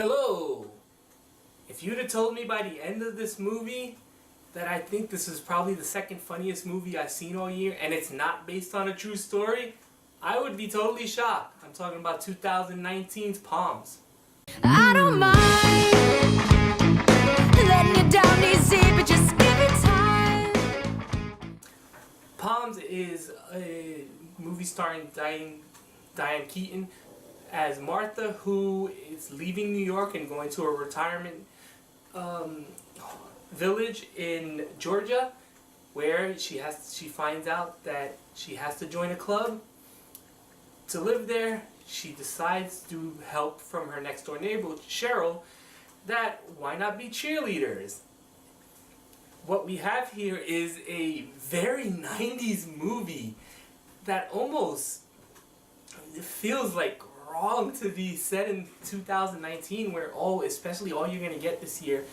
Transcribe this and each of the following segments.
Hello! If you'd have told me by the end of this movie that I think this is probably the second funniest movie I've seen all year and it's not based on a true story, I would be totally shocked. I'm talking about 2019's Poms. I don't mind letting you down easy, but just give it time. Poms is a movie starring Diane Keaton as Martha, who is leaving New York and going to a retirement village in Georgia, where she finds out that she has to join a club to live there. She decides to help from her next door neighbor Cheryl that why not be cheerleaders. What we have here is a very 90s movie that almost feels like wrong to be set in 2019, where especially all you're going to get this year,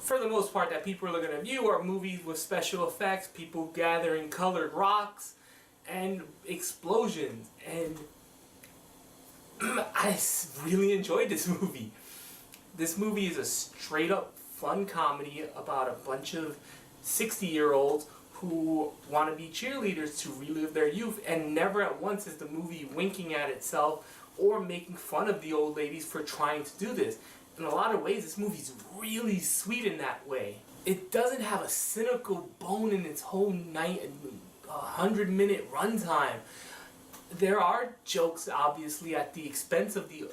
for the most part, that people are going to view are movies with special effects, people gathering colored rocks, and explosions. And I really enjoyed this movie. This movie is a straight up fun comedy about a bunch of 60-year-olds who want to be cheerleaders to relive their youth, and never at once is the movie winking at itself or making fun of the old ladies for trying to do this. In a lot of ways, this movie's really sweet in that way. It doesn't have a cynical bone in its whole 100-minute runtime. There are jokes, obviously, at the expense of the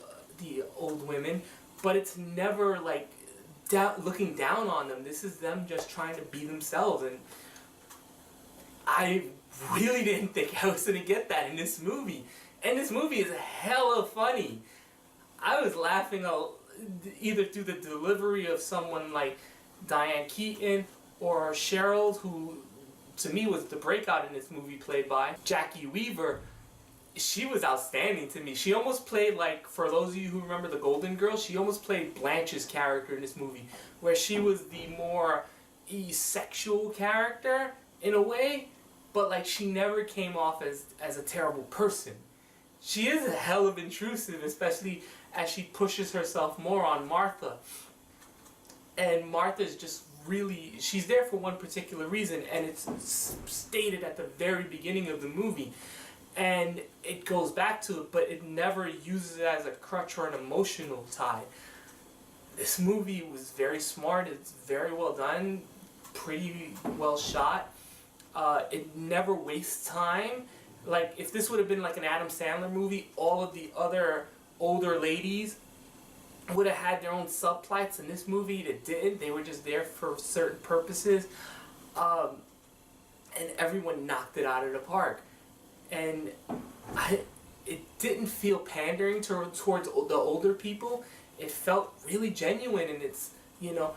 old women, but it's never like looking down on them. This is them just trying to be themselves, and I really didn't think I was going to get that in this movie. And this movie is hella funny. I was laughing either through the delivery of someone like Diane Keaton or Cheryl, who to me was the breakout in this movie, played by Jacki Weaver. She was outstanding to me. She almost played, like, for those of you who remember The Golden Girls, she almost played Blanche's character in this movie, where she was the more sexual character in a way, but like she never came off as a terrible person. She is a hell of intrusive, especially as she pushes herself more on Martha. And Martha's just really, she's there for one particular reason, and it's stated at the very beginning of the movie. And it goes back to it, but it never uses it as a crutch or an emotional tie. This movie was very smart, it's very well done, pretty well shot. It never wastes time. Like, if this would have been like an Adam Sandler movie, all of the other older ladies would have had their own subplots. In this movie, they didn't. They were just there for certain purposes. And everyone knocked it out of the park. And it didn't feel pandering towards the older people. It felt really genuine, and it's, you know,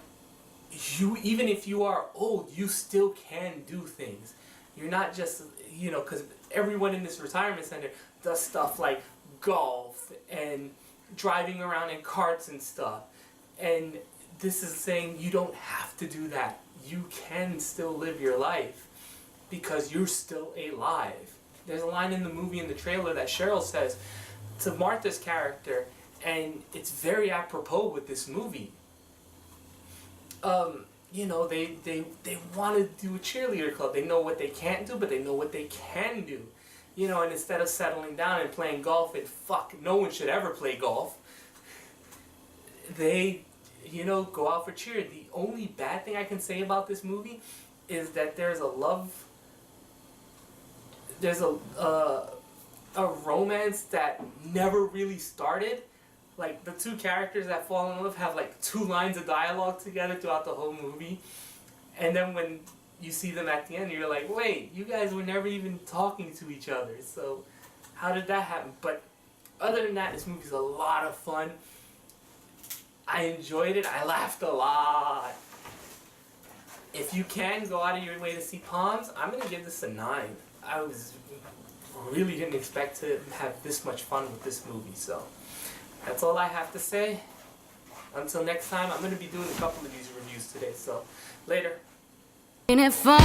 even if you are old, you still can do things. You're not just, you know, because everyone in this retirement center does stuff like golf and driving around in carts and stuff. And this is saying you don't have to do that. You can still live your life because you're still alive. There's a line in the movie, in the trailer, that Cheryl says to Martha's character, and it's very apropos with this movie. You know, they want to do a cheerleader club. They know what they can't do, but they know what they can do. You know, and instead of settling down and playing golf, and no one should ever play golf, they, you know, go out for cheer. The only bad thing I can say about this movie is that there's a romance that never really started. Like, the two characters that fall in love have like 2 lines of dialogue together throughout the whole movie. And then when you see them at the end, you're like, wait, you guys were never even talking to each other. So how did that happen? But other than that, this movie's a lot of fun. I enjoyed it. I laughed a lot. If you can go out of your way to see Poms, I'm going to give this a 9. I really didn't expect to have this much fun with this movie, so that's all I have to say. Until next time, I'm going to be doing a couple of these reviews today, so later. Ain't it fun?